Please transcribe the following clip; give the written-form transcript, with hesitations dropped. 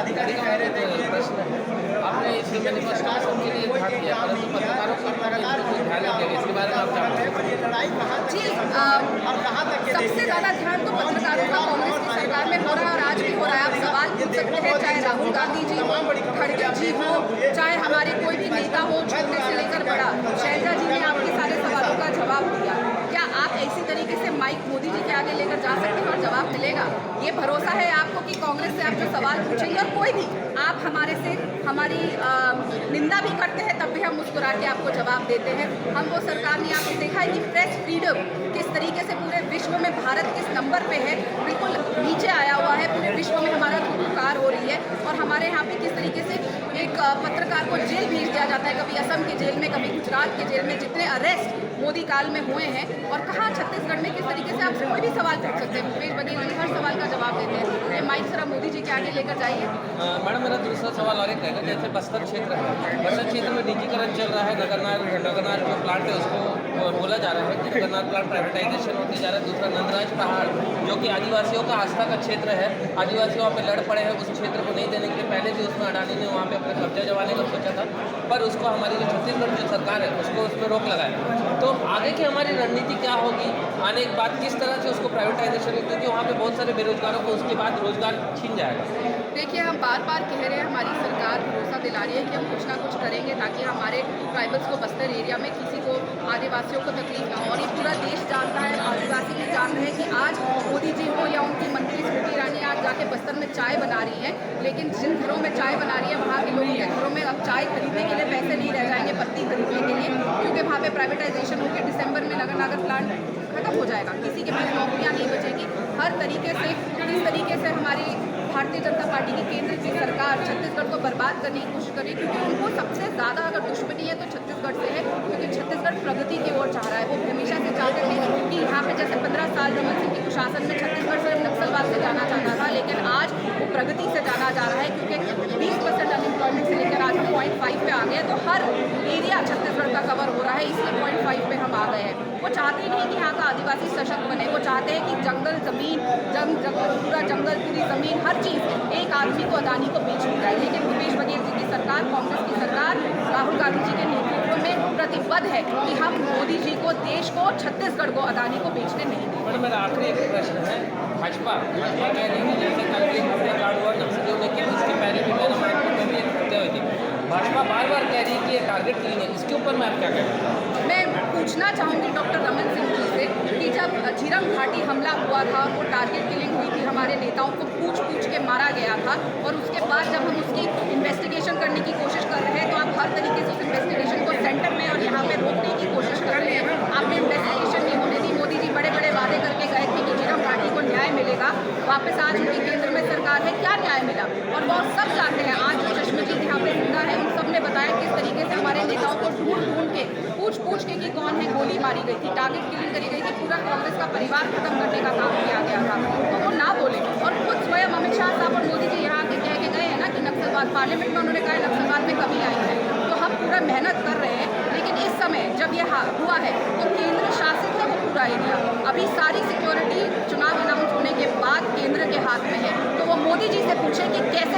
अधिकारी कह रहे थे कि प्रश्न आपने इस मैनिफेस्टो के लिए भाग किया, परंतु पत्रकारों की ध्यान नहीं दिया, इसके बारे में आप क्या बोलेंगे? जी सबसे ज़्यादा ध्यान तो पत्रकारों का कांग्रेस की सरकार में हो रहा है और आज भी हो रहा है। आप सवाल पूछ सकते हैं, चाहे राहुल गांधी जी हो, खड़गे जी हो, चाहे हमारे कोई भी नेता हो, छोटे से लेकर बड़ा। शैलजा जी ने आपके सारे सवालों का जवाब दिया। क्या आप इसी तरीके से माइक मोदी जी के आगे लेकर जा सकते हैं और जवाब मिलेगा? ये भरोसा है आपको कि कांग्रेस से आप जो सवाल पूछेंगे और कोई भी आप हमारे से हमारी निंदा भी करते हैं तब भी हम मुस्कुरा के आपको जवाब देते हैं। हम वो सरकार ने आपको देखा है कि प्रेस फ्रीडम किस तरीके से पूरे विश्व में भारत किस नंबर पे है, बिल्कुल नीचे आया हुआ है। पूरे विश्व में हमारा पुकार हो रही है और हमारे यहाँ पे किस तरीके से एक पत्रकार को जेल भेज दिया जाता है, कभी असम की जेल में, कभी गुजरात के जेल में। जितने अरेस्ट मोदी काल में हुए हैं और कहाँ छत्तीसगढ़ में किस तरीके से आप कोई भी सवाल पूछ सकते हैं। भूपेश बघेल जी हर सवाल का जवाब देते हैं। ये माइक जरा मोदी जी के आगे लेकर जाइए। मैडम मेरा दूसरा सवाल और एक रहेगा, जैसे बस्तर क्षेत्र है, बस्तर क्षेत्र में निजीकरण चल रहा है, नगरनार जो प्लांट है उसको बोला जा रहा है कि नगरनार प्लांट प्राइवेटाइजेशन होते जा रहा है। दूसरा नंदराज पहाड़ जो कि आदिवासियों का आस्था का क्षेत्र है, आदिवासी वहाँ पे लड़ पड़े हैं उस क्षेत्र को नहीं देने के लिए। पहले भी उसमें अडानी ने वहाँ पे अपना कब्जा जमाने का सोचा था, पर उसको हमारी जो छत्तीसगढ़ जो सरकार है उसको उसमें रोक लगाया। तो आगे की हमारी रणनीति क्या होगी, आने के बाद किस तरह से उसको प्राइवेटाइजेशन होगी, क्योंकि वहाँ पे बहुत सारे बेरोजगारों को उसके बाद रोजगार छीन जाएगा। देखिए हम बार बार कह रहे हैं, हमारी सरकार भरोसा दिला रही है कि हम कुछ ना कुछ करेंगे ताकि हमारे ट्राइबल्स को बस्तर एरिया में किसी को आदिवासियों को तकलीफ ना हो। और ये पूरा देश जानता है, आदिवासी भी जानते हैं कि आज मोदी जी हो या उनकी मंत्री स्मृति ईरानी आज जाके बस्तर में चाय बना रही है, लेकिन जिन घरों में चाय बना रही है वहाँ के लोगों के घरों में अब चाय खरीदने के लिए पैसे नहीं रह जाएंगे, पत्ती खरीदने के लिए, क्योंकि वहाँ पे प्राइवेटाइजेशन होकर दिसंबर में नगर प्लांट खत्म हो जाएगा। किसी के पास नौकरियाँ नहीं बचेगी। हर तरीके से किस तरीके से हमारी भारतीय जनता पार्टी की केंद्र की सरकार छत्तीसगढ़ को बर्बाद करने की कोशिश कर रही है, क्योंकि उनको सबसे ज़्यादा अगर दुश्मनी है तो छत्तीसगढ़ से है, क्योंकि छत्तीसगढ़ प्रगति की ओर चाह रहा है। वो हमेशा से चाहते थे कि यहाँ पे जैसे 15 साल रमन सिंह के कुशासन में छत्तीसगढ़ सिर्फ नक्सलवाद से जाना चाहता था, लेकिन आज वो प्रगति से जाना जा रहा है, क्योंकि 20% अनएम्प्लॉयमेंट से लेकर आज हम 0.5 पे आ गए हैं। तो हर एरिया छत्तीसगढ़ का कवर हो रहा है, इसलिए 0.5 पे हम आ गए हैं। वो चाहते ही नहीं कि यहाँ का आदिवासी सशक्त बने, वो चाहते हैं कि जंगल जमीन पूरा जंगल पूरी ज़मीन हर चीज़ एक आदमी को अदानी को बेच दी जाए। लेकिन भूपेश बघेल जी की सरकार, कांग्रेस की सरकार, राहुल गांधी जी के नेतृत्व में प्रतिबद्ध है कि हम मोदी जी को, देश को, छत्तीसगढ़ को अदानी को बेचने नहीं देंगे। मैडम मेरा आखिरी एक प्रश्न है, भाजपा कह रही है जैसे कल भी हमने कार्ड हुआ नक्सलियों ने किया, इसके पहले भी मैंने माइक में भी एक हत्या हुई थी। भाजपा बार बार कह रही है कि ये टारगेट किलिंग है, इसके ऊपर मैं आप क्या कहूँगा? मैं पूछना चाहूँगी डॉक्टर रमन सिंह जी से कि जब झीरम घाटी हमला हुआ था, वो टारगेट किलिंग हुई थी, हमारे नेताओं को पूछ के मारा गया था, और उसके बाद जब हम उसकी इन्वेस्टिगेशन करने की कोशिश कर रहे हैं तो आप हर तरीके से उस इन्वेस्टिगेशन को सेंटर में और यहाँ पे रोकने की कोशिश कर रहे हैं। आपने इन्वेस्टिगेशन नहीं होने दी। मोदी जी बड़े बड़े वादे करके गए थे कि झीरम घाटी को न्याय मिलेगा, वापस आज उनकी केंद्र में सरकार है, क्या न्याय मिला? और वो सब जानते हैं। आज जो चश्मदीद यहाँ पे जिंदा है, उन सब ने बताया किस तरीके से हमारे नेताओं को ढूंढ के पूछ के कि कौन है गोली मारी गई थी, टारगेट किलिंग करी गई थी, पूरा कांग्रेस का परिवार खत्म करने का काम किया गया था। तो वो ना बोले। और खुद स्वयं अमित शाह साहब और मोदी जी यहाँ के कह के गए हैं ना कि नक्सलवाद, पार्लियामेंट में उन्होंने कहा नक्सलवाद में कमी आई है। तो हम पूरा मेहनत कर रहे हैं, लेकिन इस समय जब यह हुआ है तो केंद्र शासित है वो पूरा एरिया। अभी सारी सिक्योरिटी चुनाव अनाउंस होने के बाद केंद्र के हाथ में है, तो वो मोदी जी से पूछे कि कैसे